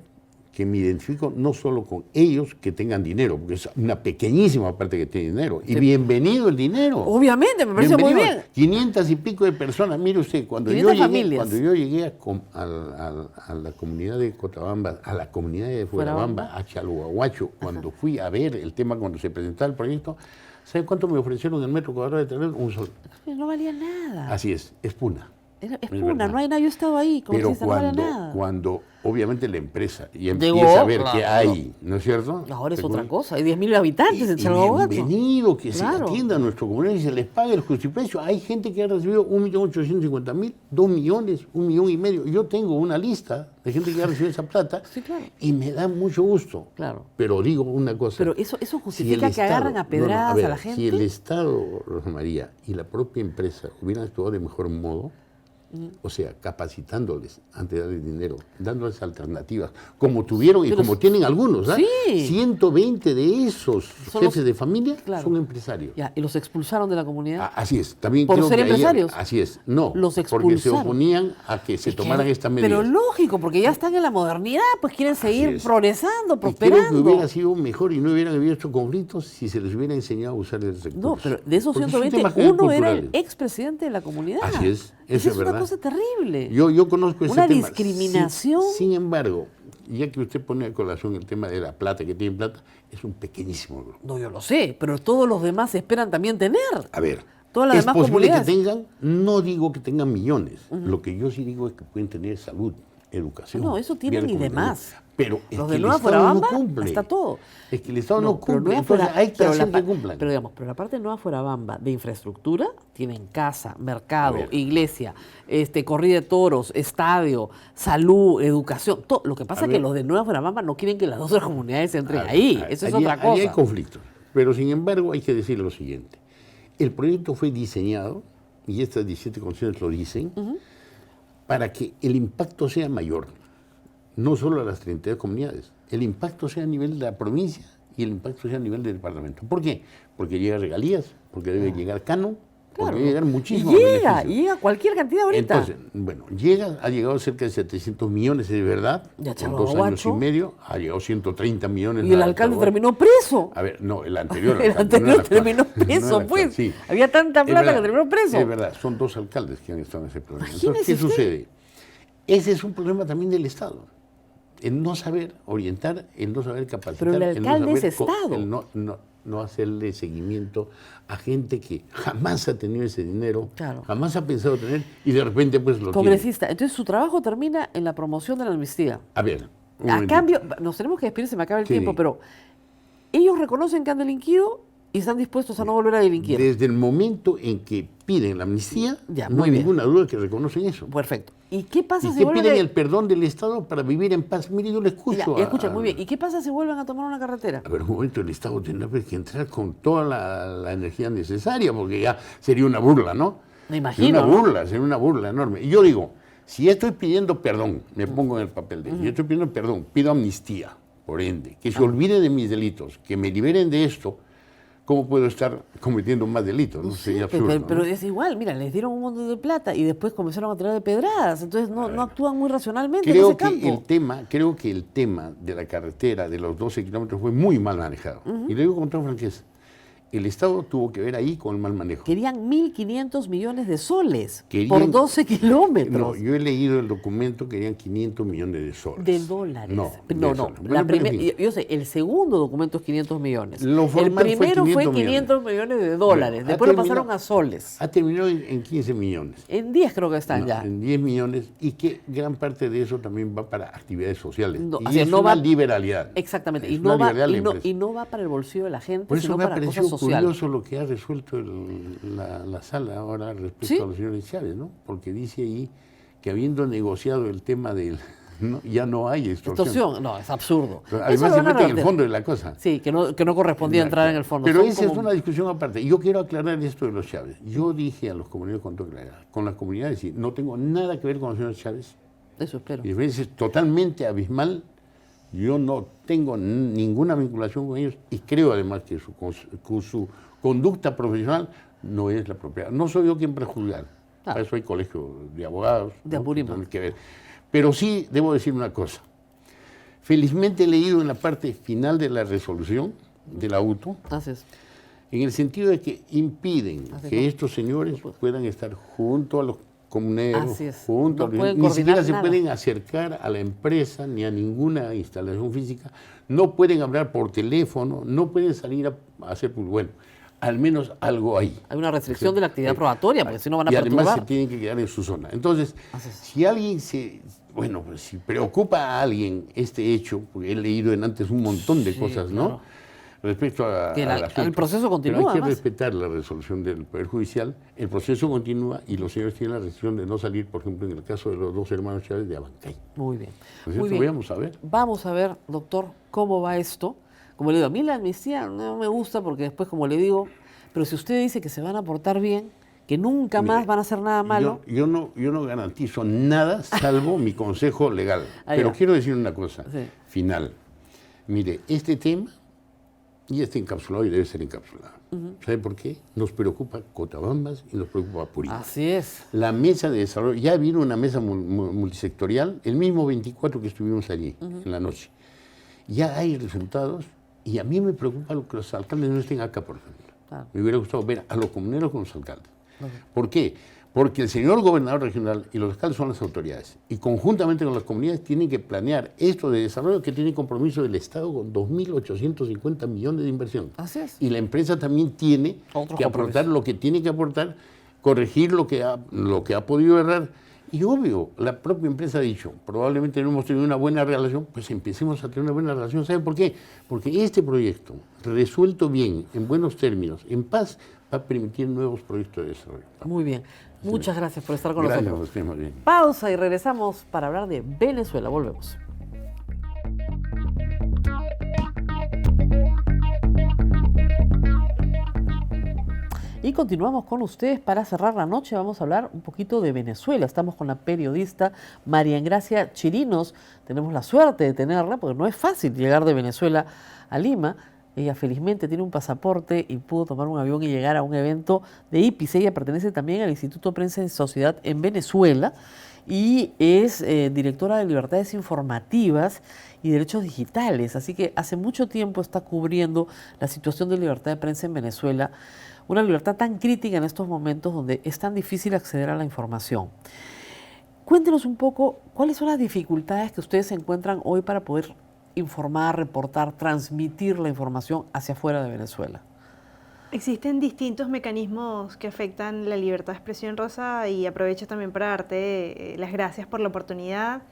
que me identifico no solo con ellos que tengan dinero, porque es una pequeñísima parte que tiene dinero. Y bienvenido el dinero. Obviamente, me parece muy Bienvenido. bien. 500 y pico de personas. Mire usted, cuando yo 500 llegué, familias. cuando yo llegué a la comunidad de Cotabamba, a la comunidad de Fuerabamba, a Chalhuahuacho, cuando fui a ver el tema, cuando se presentaba el proyecto, ¿sabe cuánto me ofrecieron el metro cuadrado de terreno? Un sol. No valía nada. Así es puna. Es Es puna, verdad. no hay nada, yo he estado ahí, como Pero no vale nada. cuando obviamente la empresa y Llegó, empieza a ver claro. qué hay, ¿no es cierto? Ahora es Te otra ponen- cosa, hay 10.000 habitantes en y Chalhuahuacho. bienvenido que Claro. se atienda a nuestro comunidad y se les pague el justiprecio. Hay gente que ha recibido 1.850.000, 2 millones, 1,5 millones. Yo tengo una lista de gente que ha recibido esa plata Sí, claro. y me da mucho gusto. Claro. Pero digo una cosa. Pero eso si justifica el que agarran a Estado- pedradas ver, a la gente. Si el Estado, Rosa María, y la propia empresa hubieran actuado de mejor modo, o sea, capacitándoles antes de darles dinero, dándoles alternativas, como tuvieron y Pero como tienen algunos, ¿ah? sí. 120 de esos Son jefes los- de familia claro. son empresarios. Ya, y los expulsaron de la comunidad. Así es, también ¿Por creo ser que ahí- empresarios? así es, no, Los porque se expulsaron. oponían a que se Es que- tomaran estas medidas. Pero lógico, porque ya están en la modernidad, pues quieren seguir es. progresando, Y creo que prosperando. hubiera sido mejor y no hubieran habido estos conflictos si se les hubiera enseñado a usar el sector. No, pero de esos Porque son 120, temas uno era el culturales. expresidente de la comunidad. Así es, Esa eso es es una verdad. cosa terrible. Yo conozco ese Una tema. discriminación. Sin embargo, ya que usted pone a colación el tema de la plata, que tienen plata, es un pequeñísimo grupo. No, yo lo sé, pero todos los demás esperan también tener. A ver, Todas las es demás posible comunidades. que tengan, no digo que tengan millones, lo que yo sí digo es que pueden tener salud, educación. No, eso tienen bien y de comunitario. más. Pero es Los que de el Nueva Estado no Fuerabamba cumple. está todo. Es que el Estado no pero cumple, Nueva entonces Fuera- hay que pero hacer la que pa- cumplan. Pero digamos, pero la parte de Nueva Fuerabamba de infraestructura tienen casa, mercado, A ver. iglesia, corrida de toros, estadio, salud, educación, todo. Lo que pasa A es que ver. los de Nueva Fuerabamba no quieren que las otras comunidades entren A ver, ahí. a ver, Eso es allí- otra allí hay cosa. conflictos. Pero sin embargo hay que decir lo siguiente. El proyecto fue diseñado, y estas 17 condiciones lo dicen, para que el impacto sea mayor. No solo a las 32 comunidades. El impacto sea a nivel de la provincia y el impacto sea a nivel del departamento. ¿Por qué? Porque llega regalías, porque debe llegar canon, porque Claro. debe llegar muchísimo Y llega cualquier cantidad ahorita. Entonces, bueno, ha llegado cerca de 700 millones de verdad, Ya, en 2 años y Chalhuahuacho. medio, ha llegado 130 millones. y el a alcalde Chalhuahuacho. terminó preso. A ver, no, el anterior. El alcalde, no anterior actual. terminó No el preso, actual, pues. sí. Había tanta Es plata que verdad, terminó preso. Es verdad, son 2 alcaldes que han estado en ese problema. Entonces, Imagínese ¿qué usted. sucede? Ese es un problema también del Estado. El no saber orientar, el no saber capacitar. Pero el alcalde no saber es Estado. el no hacerle seguimiento a gente que jamás ha tenido ese dinero, Claro. jamás ha pensado tener y de repente pues lo tiene. Congresista. Entonces su trabajo termina en la promoción de la amnistía. A ver, un A momentito. cambio, nos tenemos que despedir, se me acaba el Sí. tiempo, pero ellos reconocen que han delinquido y están dispuestos a no volver a delinquir. Desde el momento en que piden la amnistía, Ya, no muy hay bien. ninguna duda que reconocen eso. Perfecto. ¿Y qué pasa ¿Y si qué vuelven piden a... el perdón del Estado para vivir en paz? Mire, yo le escucho. Ya, escucha, muy bien. ¿Y qué pasa si vuelven a tomar una carretera? A ver, un momento, el Estado tendrá que entrar con toda la energía necesaria, porque ya sería una burla, ¿no? Me imagino, Sería una burla enorme. Y yo digo, si estoy pidiendo perdón, me pongo en el papel de, si estoy pidiendo perdón, pido amnistía, por ende, que se olvide de mis delitos, que me liberen de esto, ¿cómo puedo estar cometiendo más delitos? No Sí, sería absurdo. pero ¿no? es igual, mira, les dieron un montón de plata y después comenzaron a tirar de pedradas, entonces no actúan muy racionalmente en ese campo. Creo que el tema de la carretera de los 12 kilómetros fue muy mal manejado. Y lo digo con toda franqueza. El Estado tuvo que ver ahí con el mal manejo. Querían 1.500 millones de soles Querían- por 12 kilómetros. No, yo he leído el documento, querían 500 millones de soles. De dólares. No, no. de soles. La Bueno, pero en primer- fin. yo sé, el segundo documento es 500 millones. Lo El formal fue primero fue 500 500 millones de dólares. Bueno, Después lo ha terminado- pasaron a soles. Ha terminado en 15 millones. En 10 creo que están No, ya. en 10 millones y que gran parte de eso también va para actividades sociales. No, y o sea, es no una va- liberalidad. Exactamente. Es Y no, una va, liberalidad de y, la no, empresa. y no va para el bolsillo de la gente, Por eso sino me ha para cosas parecido sociales. curioso lo que ha resuelto la sala ahora respecto ¿Sí? a los señores Chávez, ¿no? Porque dice ahí que habiendo negociado el tema del ya no hay extorsión. No, es absurdo. Además se mete en el fondo de la cosa. Sí, que no correspondía entrar en el fondo. Pero Son esa como... es una discusión aparte. Yo quiero aclarar esto de los Chávez. Yo dije a los comuneros con las comunidades, sí, no tengo nada que ver con los señores Chávez. Eso espero. Mi diferencia es totalmente abismal. Yo no tengo ninguna vinculación con ellos y creo además que su conducta profesional no es la propia. No soy yo quien prejuzgar. Para eso hay colegio de abogados. De Apurímac. Que ver. Pero sí debo decir una cosa. Felizmente he leído en la parte final de la resolución de la auto, en el sentido de que impiden que estos señores puedan estar junto a los comuneros, junto a los, ni siquiera se pueden acercar a la empresa ni a ninguna instalación física, no pueden hablar por teléfono, no pueden salir a hacer, bueno, al menos algo ahí. Hay una restricción de la actividad probatoria, porque si no van a perturbar. Y además se tienen que quedar en su zona. Entonces, si alguien pues si preocupa a alguien este hecho, porque he leído en antes un montón de cosas, ¿no? Claro. Respecto el proceso continúa. Pero hay que respetar la resolución del Poder Judicial, el proceso continúa y los señores tienen la restricción de no salir, por ejemplo, en el caso de los dos hermanos Chávez de Abancay. Muy bien. Muy bien. Vamos a ver. Vamos a ver, doctor, cómo va esto. Como le digo, a mí la amnistía no me gusta porque después, como le digo, pero si usted dice que se van a portar bien, que nunca más van a hacer nada malo. Yo no garantizo nada salvo mi consejo legal. Pero quiero decir una cosa final. Mire, este tema ya está encapsulado y debe ser encapsulado. ¿Sabe por qué? Nos preocupa Cotabambas y nos preocupa Apurímac. Así es. La mesa de desarrollo, ya vino una mesa multisectorial, el mismo 24 que estuvimos allí en la noche. Ya hay resultados y a mí me preocupa que los alcaldes no estén acá, por ejemplo. Me hubiera gustado ver a los comuneros con los alcaldes. ¿Por qué? Porque el señor gobernador regional y los alcaldes son las autoridades y conjuntamente con las comunidades tienen que planear esto de desarrollo que tiene compromiso del Estado con 2.850 millones de inversión. Así es. Y la empresa también tiene que aportar lo que tiene que aportar, corregir lo que ha podido errar. Y obvio, la propia empresa ha dicho, probablemente no hemos tenido una buena relación, pues empecemos a tener una buena relación. ¿Saben por qué? Porque este proyecto, resuelto bien, en buenos términos, en paz, va a permitir nuevos proyectos de desarrollo. Muy bien. Muchas gracias por estar con nosotros. Gracias, bien. Pausa y regresamos para hablar de Venezuela. Volvemos. Y continuamos con ustedes para cerrar la noche. Vamos a hablar un poquito de Venezuela. Estamos con la periodista María Engracia Chirinos. Tenemos la suerte de tenerla porque no es fácil llegar de Venezuela a Lima. Ella felizmente tiene un pasaporte y pudo tomar un avión y llegar a un evento de IPIS. Ella pertenece también al Instituto Prensa y Sociedad en Venezuela y es directora de Libertades Informativas y Derechos Digitales. Así que hace mucho tiempo está cubriendo la situación de libertad de prensa en Venezuela. Una libertad tan crítica en estos momentos donde es tan difícil acceder a la información. Cuéntenos un poco cuáles son las dificultades que ustedes encuentran hoy para poder informar, reportar, transmitir la información hacia afuera de Venezuela. Existen distintos mecanismos que afectan la libertad de expresión, Rosa, y aprovecho también para darte las gracias por la oportunidad.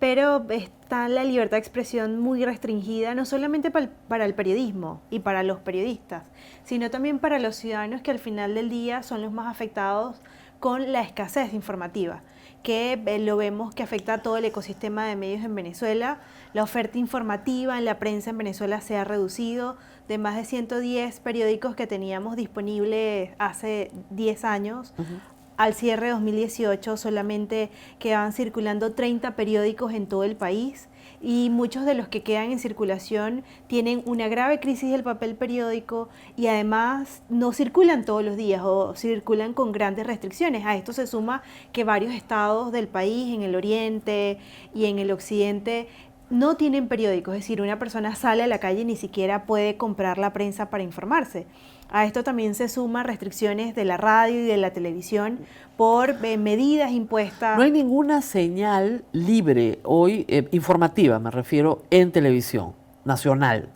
Pero está la libertad de expresión muy restringida, no solamente para el periodismo y para los periodistas, sino también para los ciudadanos que al final del día son los más afectados con la escasez informativa, que lo vemos que afecta a todo el ecosistema de medios en Venezuela. La oferta informativa en la prensa en Venezuela se ha reducido de más de 110 periódicos que teníamos disponibles hace 10 años. Al cierre de 2018 solamente quedaban circulando 30 periódicos en todo el país y muchos de los que quedan en circulación tienen una grave crisis del papel periódico y además no circulan todos los días o circulan con grandes restricciones. A esto se suma que varios estados del país, en el oriente y en el occidente, no tienen periódicos, es decir, una persona sale a la calle y ni siquiera puede comprar la prensa para informarse. A esto también se suman restricciones de la radio y de la televisión por medidas impuestas. No hay ninguna señal libre hoy, informativa me refiero, en televisión nacional.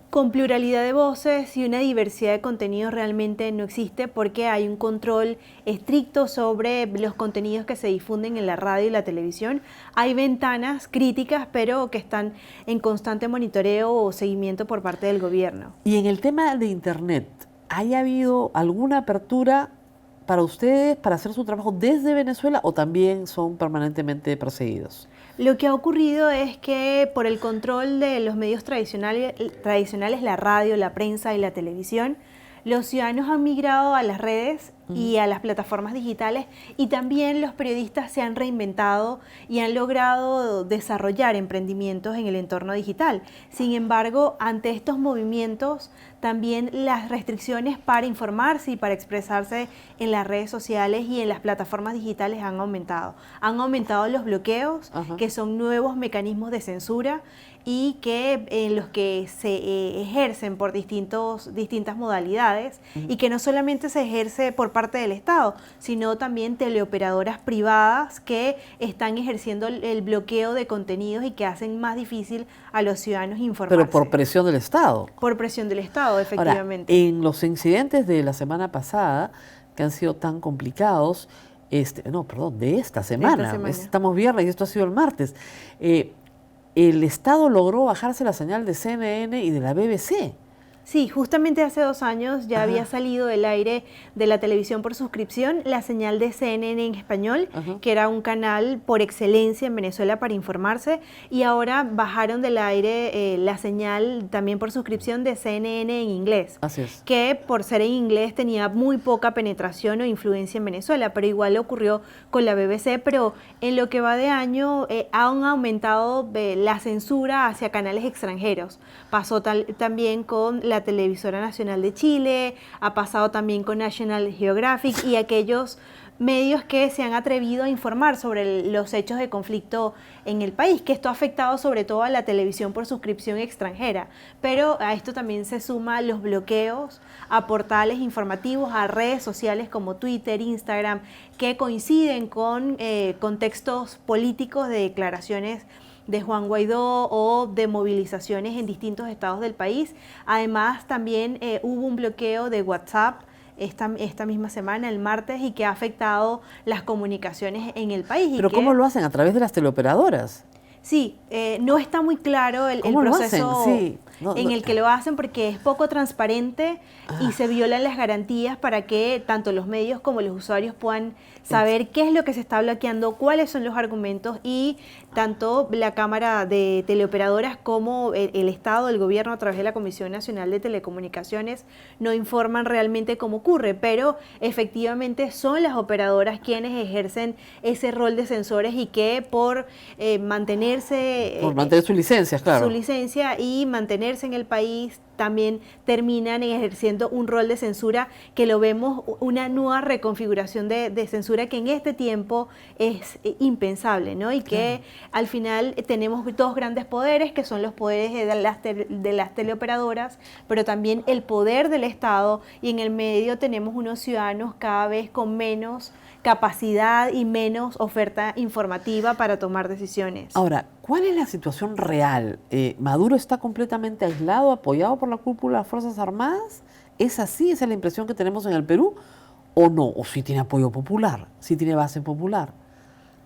Con pluralidad de voces y una diversidad de contenidos realmente no existe porque hay un control estricto sobre los contenidos que se difunden en la radio y la televisión. Hay ventanas críticas, pero que están en constante monitoreo o seguimiento por parte del gobierno. Y en el tema de Internet, ¿ha habido alguna apertura para ustedes para hacer su trabajo desde Venezuela o también son permanentemente perseguidos? Lo que ha ocurrido es que por el control de los medios tradicionales, la radio, la prensa y la televisión, los ciudadanos han migrado a las redes y a las plataformas digitales, y también los periodistas se han reinventado y han logrado desarrollar emprendimientos en el entorno digital. Sin embargo, ante estos movimientos, también las restricciones para informarse y para expresarse en las redes sociales y en las plataformas digitales han aumentado. Han aumentado los bloqueos, que son nuevos mecanismos de censura y que en los que se ejercen por distintas modalidades, y que no solamente se ejerce por parte del Estado, sino también teleoperadoras privadas que están ejerciendo el bloqueo de contenidos y que hacen más difícil a los ciudadanos informarse. Pero por presión del Estado. Por presión del Estado, efectivamente. Ahora, en los incidentes de la semana pasada, que han sido tan complicados, de esta semana. Estamos viernes y esto ha sido el martes. El Estado logró bajarse la señal de CNN y de la BBC. Sí, justamente hace 2 años ya había salido del aire de la televisión por suscripción la señal de CNN en español, que era un canal por excelencia en Venezuela para informarse, y ahora bajaron del aire la señal también por suscripción de CNN en inglés. Así es. Que por ser en inglés tenía muy poca penetración o influencia en Venezuela, pero igual le ocurrió con la BBC, pero en lo que va de año han aumentado la censura hacia canales extranjeros. Pasó también con la Televisora Nacional de Chile, ha pasado también con National Geographic y aquellos medios que se han atrevido a informar sobre los hechos de conflicto en el país, que esto ha afectado sobre todo a la televisión por suscripción extranjera, pero a esto también se suma los bloqueos a portales informativos, a redes sociales como Twitter, Instagram, que coinciden con contextos políticos de declaraciones de Juan Guaidó o de movilizaciones en distintos estados del país. Además, también hubo un bloqueo de WhatsApp esta misma semana, el martes, y que ha afectado las comunicaciones en el país. ¿Pero cómo lo hacen? ¿A través de las teleoperadoras? Sí, no está muy claro el proceso en el que lo hacen, porque es poco transparente y se violan las garantías para que tanto los medios como los usuarios puedan saber qué es lo que se está bloqueando, cuáles son los argumentos, y tanto la Cámara de Teleoperadoras como el Estado, el gobierno a través de la Comisión Nacional de Telecomunicaciones no informan realmente cómo ocurre, pero efectivamente son las operadoras quienes ejercen ese rol de censores y que por mantener sus licencias, claro. Su licencia y mantenerse en el país, también terminan ejerciendo un rol de censura, que lo vemos una nueva reconfiguración de censura que en este tiempo es impensable, ¿no? Y que al final tenemos 2 grandes poderes, que son los poderes de las teleoperadoras, pero también el poder del Estado, y en el medio tenemos unos ciudadanos cada vez con menos capacidad y menos oferta informativa para tomar decisiones. Ahora, ¿cuál es la situación real? ¿Maduro está completamente aislado, apoyado por la cúpula de las Fuerzas Armadas? ¿Es así? ¿Esa es la impresión que tenemos en el Perú? ¿O no? ¿O sí tiene apoyo popular? ¿Sí tiene base popular?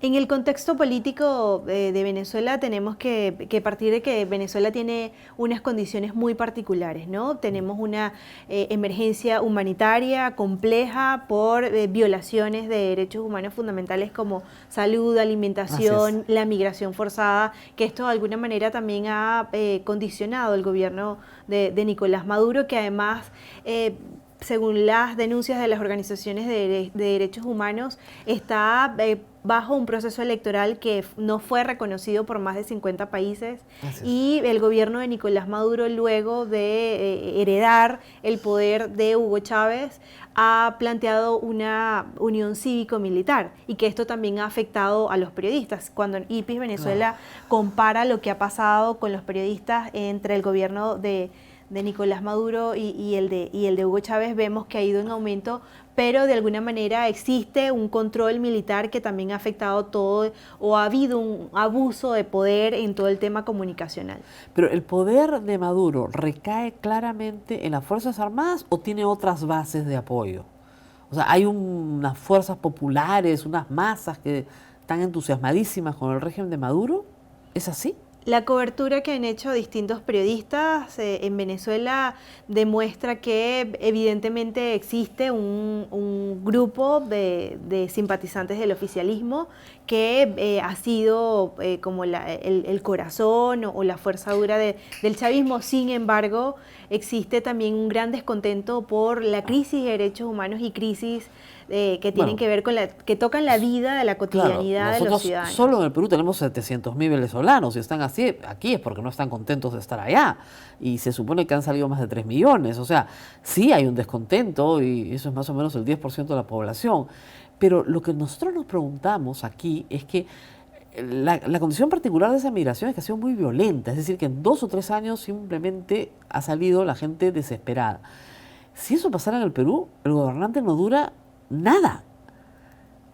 En el contexto político de Venezuela tenemos que partir de que Venezuela tiene unas condiciones muy particulares, ¿no? Tenemos una emergencia humanitaria compleja por violaciones de derechos humanos fundamentales como salud, alimentación, la migración forzada, que esto de alguna manera también ha condicionado el gobierno de Nicolás Maduro, que además según las denuncias de las organizaciones de derechos humanos, está bajo un proceso electoral que no fue reconocido por más de 50 países. Y el gobierno de Nicolás Maduro, luego de heredar el poder de Hugo Chávez, ha planteado una unión cívico-militar, y que esto también ha afectado a los periodistas. Cuando IPIS Venezuela compara lo que ha pasado con los periodistas entre el gobierno de Nicolás Maduro y el de Hugo Chávez, vemos que ha ido en aumento, pero de alguna manera existe un control militar que también ha afectado todo, o ha habido un abuso de poder en todo el tema comunicacional. Pero ¿el poder de Maduro recae claramente en las Fuerzas Armadas o tiene otras bases de apoyo? O sea, hay unas fuerzas populares, unas masas que están entusiasmadísimas con el régimen de Maduro. ¿Es así? La cobertura que han hecho distintos periodistas en Venezuela demuestra que evidentemente existe un grupo de simpatizantes del oficialismo que ha sido como el corazón o la fuerza dura del chavismo. Sin embargo, existe también un gran descontento por la crisis de derechos humanos y crisis que tienen que ver con que tocan la vida, la cotidianidad de los ciudadanos. Solo en el Perú tenemos 700.000 venezolanos y están así, aquí es porque no están contentos de estar allá. Y se supone que han salido más de 3 millones. O sea, sí hay un descontento y eso es más o menos el 10% de la población. Pero lo que nosotros nos preguntamos aquí es que la condición particular de esa migración es que ha sido muy violenta. Es decir, que en 2 o 3 años simplemente ha salido la gente desesperada. Si eso pasara en el Perú, el gobernante no dura nada.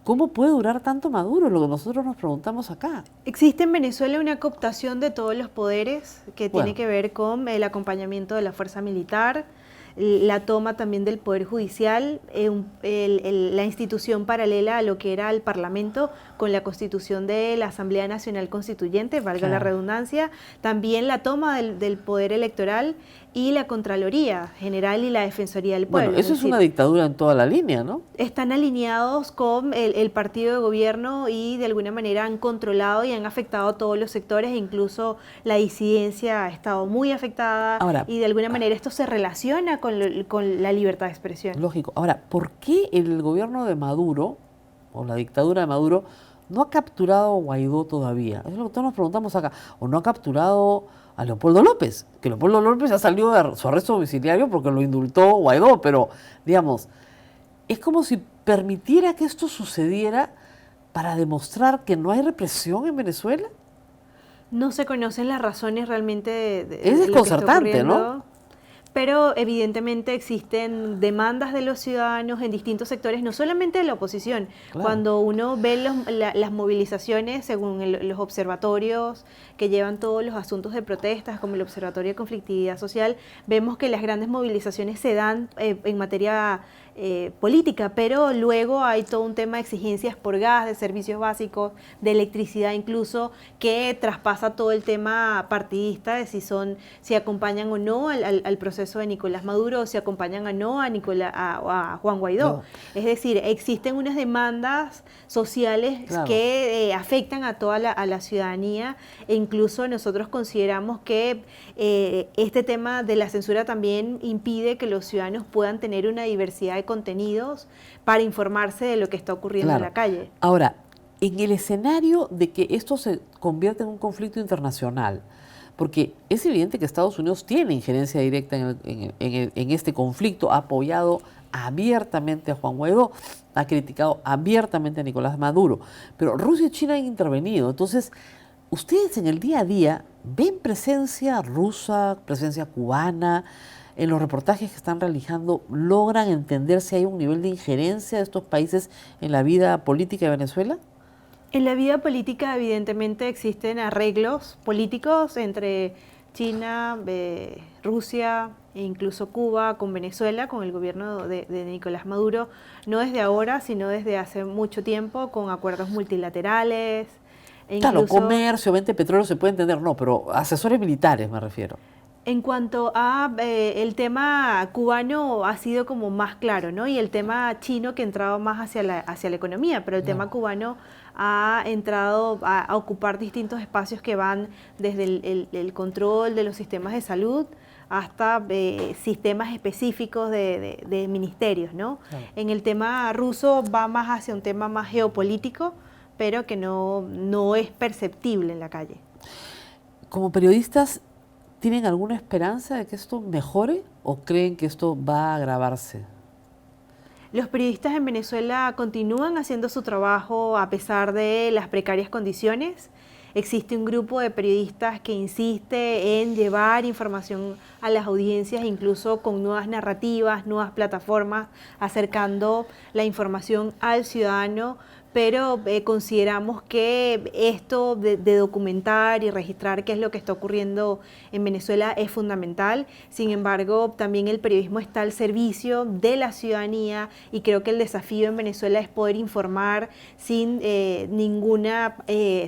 ¿Cómo puede durar tanto Maduro? Lo que nosotros nos preguntamos acá. Existe en Venezuela una cooptación de todos los poderes que tiene que ver con el acompañamiento de la fuerza militar, la toma también del Poder Judicial, la institución paralela a lo que era el Parlamento con la constitución de la Asamblea Nacional Constituyente, valga la redundancia, también la toma del Poder Electoral y la Contraloría General y la Defensoría del Pueblo. Bueno, eso es una dictadura en toda la línea, ¿no? Están alineados con el partido de gobierno y de alguna manera han controlado y han afectado a todos los sectores, e incluso la disidencia ha estado muy afectada. Ahora, y de alguna manera esto se relaciona con la libertad de expresión. Lógico. Ahora, ¿por qué el gobierno de Maduro o la dictadura de Maduro no ha capturado a Guaidó todavía? Es lo que todos nos preguntamos acá. ¿O no ha capturado a Leopoldo López? Que Leopoldo López ya salió de su arresto domiciliario porque lo indultó Guaidó, pero digamos, es como si permitiera que esto sucediera para demostrar que no hay represión en Venezuela. No se conocen las razones realmente es desconcertante, ¿no? Pero evidentemente existen demandas de los ciudadanos en distintos sectores, no solamente de la oposición. Claro. Cuando uno ve las movilizaciones, según los observatorios que llevan todos los asuntos de protestas, como el Observatorio de Conflictividad Social, vemos que las grandes movilizaciones se dan en materia política, pero luego hay todo un tema de exigencias por gas, de servicios básicos, de electricidad incluso, que traspasa todo el tema partidista de si acompañan o no al proceso de Nicolás Maduro o si acompañan o no a Juan Guaidó. No. Es decir, existen unas demandas sociales que afectan a toda la ciudadanía e incluso nosotros consideramos que este tema de la censura también impide que los ciudadanos puedan tener una diversidad de contenidos para informarse de lo que está ocurriendo en la calle. Ahora, en el escenario de que esto se convierta en un conflicto internacional, porque es evidente que Estados Unidos tiene injerencia directa en este conflicto, ha apoyado abiertamente a Juan Guaidó, ha criticado abiertamente a Nicolás Maduro, pero Rusia y China han intervenido. Entonces, ustedes en el día a día ven presencia rusa, presencia cubana. En los reportajes que están realizando, ¿logran entender si hay un nivel de injerencia de estos países en la vida política de Venezuela? En la vida política evidentemente existen arreglos políticos entre China, Rusia e incluso Cuba con Venezuela, con el gobierno de Nicolás Maduro, no desde ahora, sino desde hace mucho tiempo, con acuerdos multilaterales. Claro, comercio, venta de petróleo se puede entender, no, pero asesores militares me refiero. En cuanto a el tema cubano ha sido como más claro, ¿no? Y el tema chino que entraba más hacia la economía, pero el tema cubano ha entrado a ocupar distintos espacios que van desde el control de los sistemas de salud hasta sistemas específicos de ministerios, ¿no? Claro. En el tema ruso va más hacia un tema más geopolítico, pero que no es perceptible en la calle. Como periodistas, ¿tienen alguna esperanza de que esto mejore o creen que esto va a agravarse? Los periodistas en Venezuela continúan haciendo su trabajo a pesar de las precarias condiciones. Existe un grupo de periodistas que insiste en llevar información a las audiencias, incluso con nuevas narrativas, nuevas plataformas, acercando la información al ciudadano, pero consideramos que esto de documentar y registrar qué es lo que está ocurriendo en Venezuela es fundamental. Sin embargo, también el periodismo está al servicio de la ciudadanía y creo que el desafío en Venezuela es poder informar sin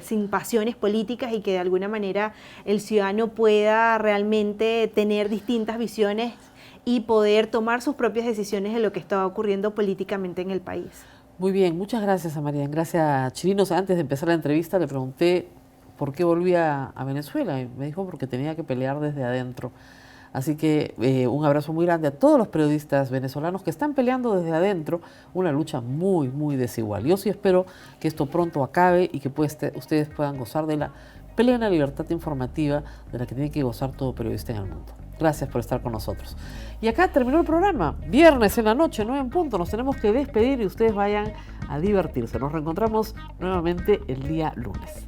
sin pasiones políticas y que de alguna manera el ciudadano pueda realmente tener distintas visiones y poder tomar sus propias decisiones de lo que está ocurriendo políticamente en el país. Muy bien, muchas gracias a María Engracia Chirinos. Antes de empezar la entrevista le pregunté por qué volvía a Venezuela y me dijo porque tenía que pelear desde adentro. Así que un abrazo muy grande a todos los periodistas venezolanos que están peleando desde adentro una lucha muy, muy desigual. Yo sí espero que esto pronto acabe y que ustedes puedan gozar de la plena libertad informativa de la que tiene que gozar todo periodista en el mundo. Gracias por estar con nosotros. Y acá terminó el programa. Viernes en la noche, 9 en punto. Nos tenemos que despedir y ustedes vayan a divertirse. Nos reencontramos nuevamente el día lunes.